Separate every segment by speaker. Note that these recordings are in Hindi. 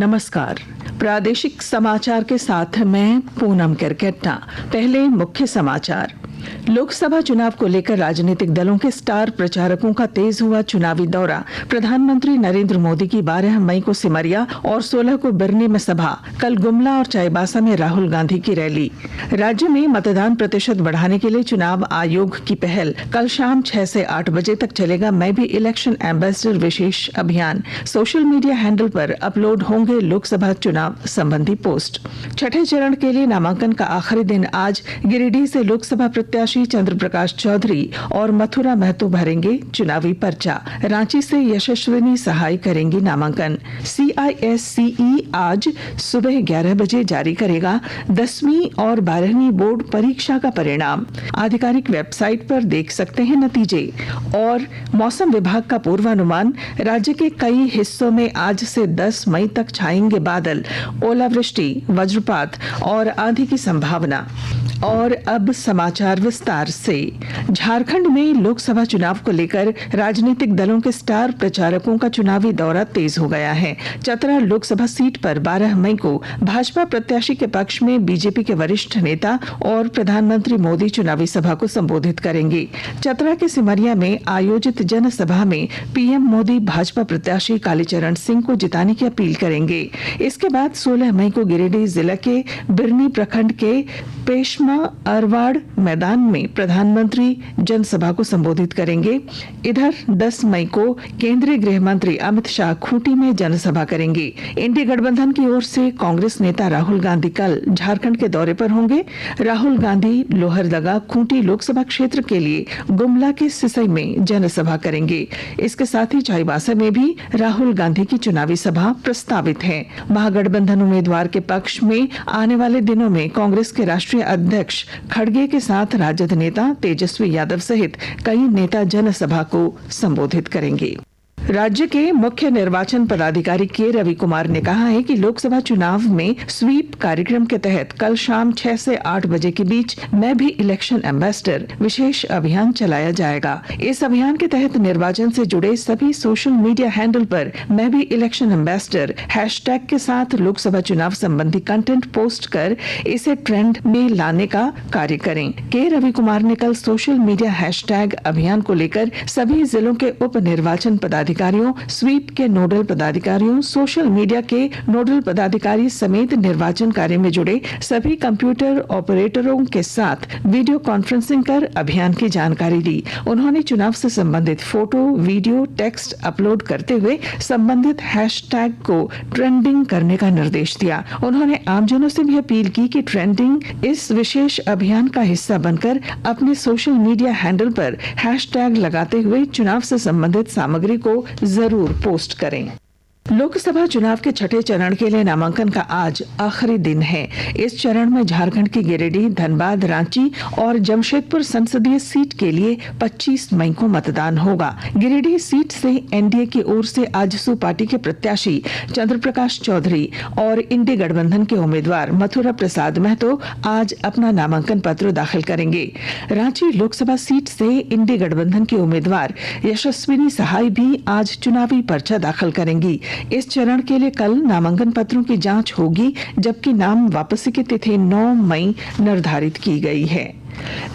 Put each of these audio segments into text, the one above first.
Speaker 1: नमस्कार। प्रादेशिक समाचार के साथ मैं पूनम केरकेट्टा। पहले मुख्य समाचार। लोकसभा चुनाव को लेकर राजनीतिक दलों के स्टार प्रचारकों का तेज हुआ चुनावी दौरा। प्रधानमंत्री नरेंद्र मोदी की 12 मई को सिमरिया और 16 को बिरनी में सभा, कल गुमला और चाईबासा में राहुल गांधी की रैली। राज्य में मतदान प्रतिशत बढ़ाने के लिए चुनाव आयोग की पहल, कल शाम 6 से 8 बजे तक चलेगा मैं भी इलेक्शन एम्बेसडर विशेष अभियान। सोशल मीडिया हैंडल पर अपलोड होंगे लोकसभा चुनाव संबंधी पोस्ट। छठे चरण के लिए नामांकन का आखिरी दिन आज। गिरिडीह से लोकसभा प्रत्याशी चंद्र प्रकाश चौधरी और मथुरा महतो भरेंगे चुनावी पर्चा। रांची से यशस्विनी सहाय करेंगी नामांकन। CISCE आज सुबह 11 बजे जारी करेगा 10वीं और 12वीं बोर्ड परीक्षा का परिणाम। आधिकारिक वेबसाइट पर देख सकते हैं नतीजे। और मौसम विभाग का पूर्वानुमान, राज्य के कई हिस्सों में आज से 10 मई तक छाएंगे बादल, ओलावृष्टि, वज्रपात और आंधी की संभावना। और अब समाचार विस्तार से। झारखंड में लोकसभा चुनाव को लेकर राजनीतिक दलों के स्टार प्रचारकों का चुनावी दौरा तेज हो गया है। चतरा लोकसभा सीट पर 12 मई को भाजपा प्रत्याशी के पक्ष में बीजेपी के वरिष्ठ नेता और प्रधानमंत्री मोदी चुनावी सभा को संबोधित करेंगे। चतरा के सिमरिया में आयोजित जनसभा में पीएम मोदी भाजपा प्रत्याशी कालीचरण सिंह को जिताने की अपील करेंगे। इसके बाद 16 मई को गिरिडीह जिला के बिरनी प्रखंड के पेशमा अरवाड़ मैदान में प्रधानमंत्री जनसभा को संबोधित करेंगे। इधर 10 मई को केंद्रीय गृह मंत्री अमित शाह खूंटी में जनसभा करेंगे। इंडी गठबंधन की ओर से कांग्रेस नेता राहुल गांधी कल झारखंड के दौरे पर होंगे। राहुल गांधी लोहरदगा खूंटी लोकसभा क्षेत्र के लिए गुमला के सिसई में जनसभा करेंगे। इसके साथ ही चाईबासा में भी राहुल गांधी की चुनावी सभा प्रस्तावित है। महागठबंधन उम्मीदवार के पक्ष में आने वाले दिनों में कांग्रेस के राष्ट्रीय अध्यक्ष खड़गे के साथ राजद नेता तेजस्वी यादव सहित कई नेता जनसभा को संबोधित करेंगे। राज्य के मुख्य निर्वाचन पदाधिकारी के रवि कुमार ने कहा है कि लोकसभा चुनाव में स्वीप कार्यक्रम के तहत कल शाम 6 से 8 बजे के बीच मैं भी इलेक्शन एम्बेसडर विशेष अभियान चलाया जाएगा। इस अभियान के तहत निर्वाचन से जुड़े सभी सोशल मीडिया हैंडल पर मैं भी इलेक्शन एम्बेसडर हैशटैग के साथ लोकसभा चुनाव संबंधी कंटेंट पोस्ट कर इसे ट्रेंड में लाने का कार्य करें। के रवि कुमार ने कल सोशल मीडिया हैशटैग अभियान को लेकर सभी जिलों के उप निर्वाचन पदाधिकारियों, स्वीप के नोडल पदाधिकारियों, सोशल मीडिया के नोडल पदाधिकारी समेत निर्वाचन कार्य में जुड़े सभी कंप्यूटर ऑपरेटरों के साथ वीडियो कॉन्फ्रेंसिंग कर अभियान की जानकारी दी। उन्होंने चुनाव से संबंधित फोटो, वीडियो, टेक्स्ट अपलोड करते हुए संबंधित हैशटैग को ट्रेंडिंग करने का निर्देश दिया। उन्होंने आमजनों से भी अपील की कि ट्रेंडिंग इस विशेष अभियान का हिस्सा बनकर अपने सोशल मीडिया हैंडल पर हैशटैग लगाते हुए चुनाव से संबंधित सामग्री को जरूर पोस्ट करें। लोकसभा चुनाव के छठे चरण के लिए नामांकन का आज आखिरी दिन है। इस चरण में झारखंड की गिरिडीह, धनबाद, रांची और जमशेदपुर संसदीय सीट के लिए 25 मई को मतदान होगा। गिरिडीह सीट से एनडीए की ओर से आजसू पार्टी के प्रत्याशी चंद्र प्रकाश चौधरी और इंडी गठबंधन के उम्मीदवार मथुरा प्रसाद महतो आज अपना नामांकन पत्र दाखिल करेंगे। रांची लोकसभा सीट से इंडी गठबंधन की उम्मीदवार यशस्विनी सहाय भी आज चुनावी पर्चा दाखिल करेंगी। इस चरण के लिए कल नामांकन पत्रों की जांच होगी, जबकि नाम वापसी की तिथि 9 मई निर्धारित की गई है।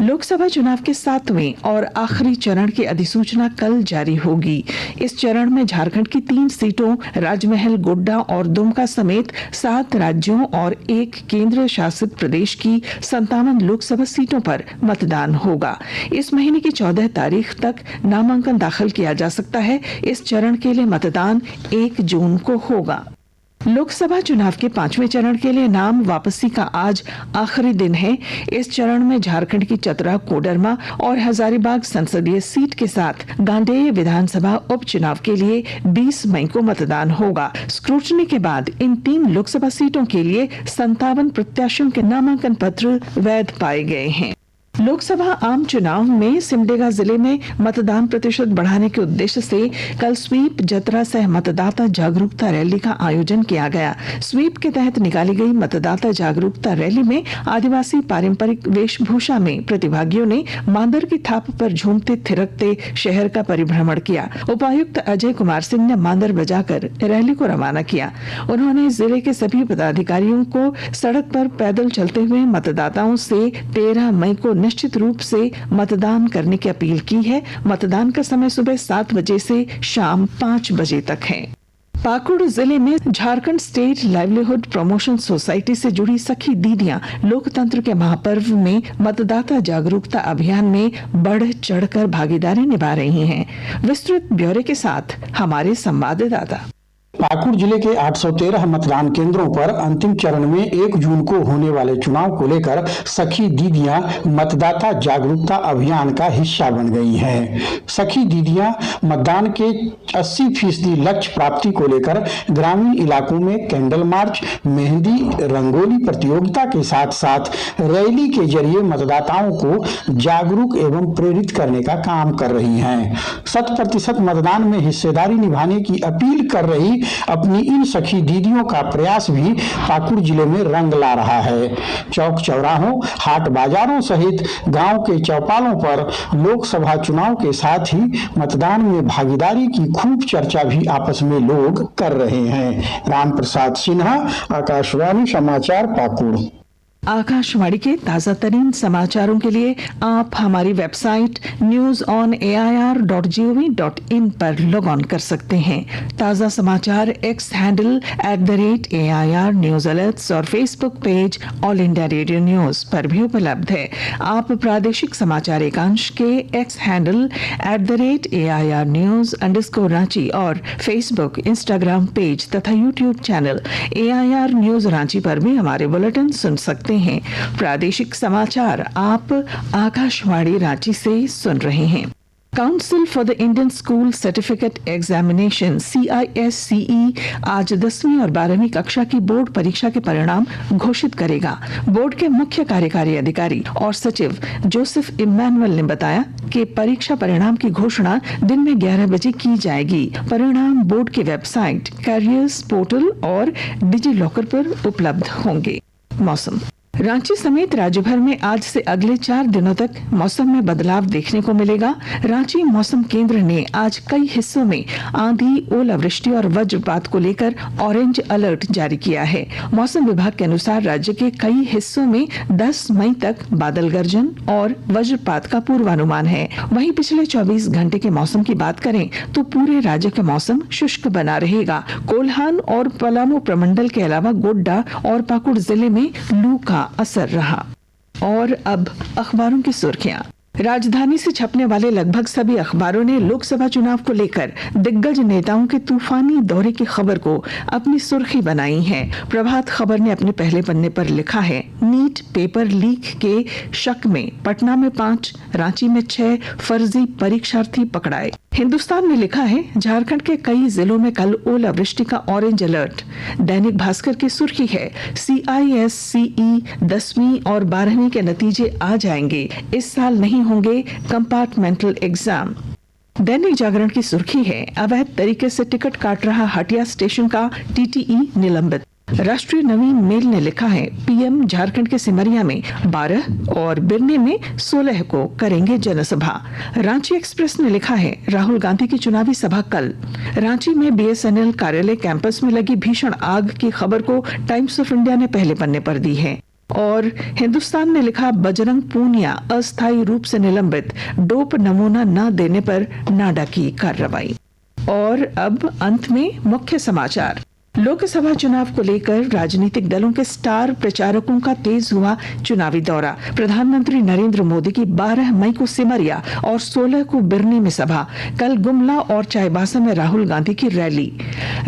Speaker 1: लोकसभा चुनाव के 7वें और आखिरी चरण की अधिसूचना कल जारी होगी। इस चरण में झारखंड की 3 सीटों राजमहल, गोड्डा और दुमका समेत 7 राज्यों और 1 केंद्र शासित प्रदेश की 57 लोकसभा सीटों पर मतदान होगा। इस महीने की 14 तारीख तक नामांकन दाखिल किया जा सकता है। इस चरण के लिए मतदान 1 जून को होगा। लोकसभा चुनाव के 5वें चरण के लिए नाम वापसी का आज आखिरी दिन है। इस चरण में झारखंड की चतरा, कोडरमा और हजारीबाग संसदीय सीट के साथ गांडेय विधानसभा उपचुनाव के लिए 20 मई को मतदान होगा। स्क्रूटनी के बाद इन 3 लोकसभा सीटों के लिए 57 प्रत्याशियों के नामांकन पत्र वैध पाए गए हैं। लोकसभा आम चुनाव में सिमडेगा जिले में मतदान प्रतिशत बढ़ाने के उद्देश्य से कल स्वीप जतरा सह मतदाता जागरूकता रैली का आयोजन किया गया। स्वीप के तहत निकाली गई मतदाता जागरूकता रैली में आदिवासी पारंपरिक वेशभूषा में प्रतिभागियों ने मांदर की थाप पर झूमते थिरकते शहर का परिभ्रमण किया। उपायुक्त अजय कुमार सिंह ने मांदर बजाकर रैली को रवाना किया। उन्होंने जिले के सभी पदाधिकारियों को सड़क पर पैदल चलते हुए मतदाताओं से 13 मई को निश्चित रूप से मतदान करने की अपील की है। मतदान का समय सुबह 7 बजे से शाम 5 बजे तक है। पाकुड़ जिले में Jharkhand state livelihood promotion society से जुड़ी सखी दीदियां लोकतंत्र के महापर्व में मतदाता जागरूकता अभियान में बढ़ चढ़कर भागीदारी निभा रही हैं। विस्तृत ब्यौरे के साथ हमारे संवाददाता।
Speaker 2: पाकुड़ जिले के 813 मतदान केंद्रों पर अंतिम चरण में 1 जून को होने वाले चुनाव को लेकर सखी दीदियां मतदाता जागरूकता अभियान का हिस्सा बन गई हैं। सखी दीदियां मतदान के 80% लक्ष्य प्राप्ति को लेकर ग्रामीण इलाकों में कैंडल मार्च, मेहंदी, रंगोली प्रतियोगिता के साथ साथ रैली के जरिए मतदाताओं को जागरूक एवं प्रेरित करने का काम कर रही हैं। 100% मतदान में हिस्सेदारी निभाने की अपील कर रही अपनी इन सखी दीदियों का प्रयास भी पाकुड़ जिले में रंग ला रहा है। चौक चौराहों, हाट बाजारों सहित गांव के चौपालों पर लोकसभा चुनाव के साथ ही मतदान में भागीदारी की खूब चर्चा भी आपस में लोग कर रहे हैं। राम प्रसाद सिन्हा, आकाशवाणी समाचार, पाकुड़।
Speaker 1: आकाशवाणी के ताजा तरीन समाचारों के लिए आप हमारी वेबसाइट news.on.air.gov.in पर लॉग ऑन कर सकते हैं। ताजा समाचार X handle @AIR news alerts और Facebook page All India Radio News पर भी उपलब्ध है। आप प्रादेशिक समाचार एकांश के एक्स हैंडल @AIR न्यूज_रांची और फेसबुक, इंस्टाग्राम पेज तथा YouTube channel AIR news Ranchi पर भी हमारे बुलेटिन सुन सकते हैं। प्रादेशिक समाचार आप आकाशवाणी रांची से सुन रहे हैं। Council for the Indian school certificate examination CISCE आज 10वीं और 12वीं कक्षा की बोर्ड परीक्षा के परिणाम घोषित करेगा। बोर्ड के मुख्य कार्यकारी अधिकारी और सचिव जोसेफ इमैनुअल ने बताया कि परीक्षा परिणाम की घोषणा दिन में 11 बजे की जाएगी। परिणाम बोर्ड की वेबसाइट, कैरियर्स पोर्टल और डिजी लॉकर पर उपलब्ध होंगे। मौसम। रांची समेत राज्य भर में आज से अगले 4 दिनों तक मौसम में बदलाव देखने को मिलेगा। रांची मौसम केंद्र ने आज कई हिस्सों में आंधी, ओलावृष्टि और वज्रपात को लेकर ऑरेंज अलर्ट जारी किया है। मौसम विभाग के अनुसार राज्य के कई हिस्सों में 10 मई तक बादल गर्जन और वज्रपात का पूर्वानुमान है। वहीं पिछले 24 घंटे के मौसम की बात करें तो पूरे राज्य का मौसम शुष्क बना रहेगा। कोल्हान और पलामू प्रमंडल के अलावा गोड्डा और पाकुड़ जिले में लू का असर रहा। और अब अखबारों की सुर्खियां। राजधानी से छपने वाले लगभग सभी अखबारों ने लोकसभा चुनाव को लेकर दिग्गज नेताओं के तूफानी दौरे की खबर को अपनी सुर्खी बनाई है। प्रभात खबर ने अपने पहले पन्ने पर लिखा है, नीट पेपर लीक के शक में पटना में 5, रांची में 6 फर्जी परीक्षार्थी पकड़ाए। हिंदुस्तान ने लिखा है, झारखंड के कई जिलों में कल ओलावृष्टि का ऑरेंज अलर्ट। दैनिक भास्कर की सुर्खी है, CISCE 10वीं और 12वीं के नतीजे आ जाएंगे, इस साल नहीं होंगे कंपार्टमेंटल एग्जाम। दैनिक जागरण की सुर्खी है, अवैध तरीके से टिकट काट रहा हटिया स्टेशन का TTE निलंबित। राष्ट्रीय नवीन मेल ने लिखा है, PM झारखंड के सिमरिया में 12 और बिरने में 16 को करेंगे जनसभा। रांची एक्सप्रेस ने लिखा है, राहुल गांधी की चुनावी सभा कल। रांची में BSNL कार्यालय कैंपस में लगी भीषण आग की खबर को टाइम्स ऑफ इंडिया ने पहले पन्ने पर दी है। और हिंदुस्तान ने लिखा, बजरंग पूनिया अस्थायी रूप से निलंबित, डोप नमूना न देने पर नाडा की कार्रवाई। और अब अंत में मुख्य समाचार। लोकसभा चुनाव को लेकर राजनीतिक दलों के स्टार प्रचारकों का तेज हुआ चुनावी दौरा। प्रधानमंत्री नरेंद्र मोदी की 12 मई को सिमरिया और 16 को बिरनी में सभा। कल गुमला और चाईबासा में राहुल गांधी की रैली।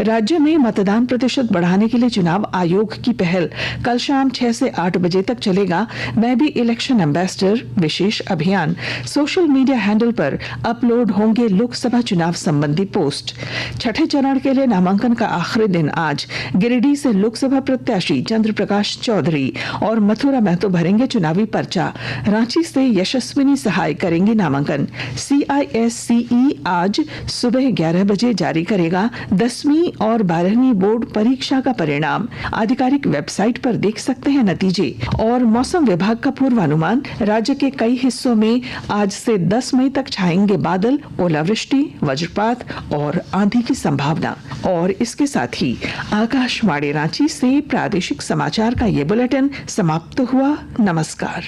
Speaker 1: राज्य में मतदान प्रतिशत बढ़ाने के लिए चुनाव आयोग की पहल। कल शाम 6 से 8 बजे तक चलेगा मैं भी इलेक्शन एम्बेसडर विशेष अभियान। सोशल मीडिया हैंडल पर अपलोड होंगे लोकसभा चुनाव संबंधी पोस्ट। छठे चरण के लिए नामांकन का आखिरी दिन आज गिरिडीह से लोकसभा प्रत्याशी चंद्र प्रकाश चौधरी और मथुरा महतो भरेंगे चुनावी पर्चा। रांची से यशस्विनी सहाय करेंगे नामांकन। CISCE आज सुबह 11 बजे जारी करेगा 10वीं और 12वीं बोर्ड परीक्षा का परिणाम। आधिकारिक वेबसाइट पर देख सकते हैं नतीजे। और मौसम विभाग का पूर्वानुमान, राज्य के कई हिस्सों में आज से 10 मई तक छाएंगे बादल, ओलावृष्टि, वज्रपात और आंधी की संभावना। और इसके साथ ही आकाशवाणी रांची से प्रादेशिक समाचार का ये बुलेटिन समाप्त हुआ। नमस्कार।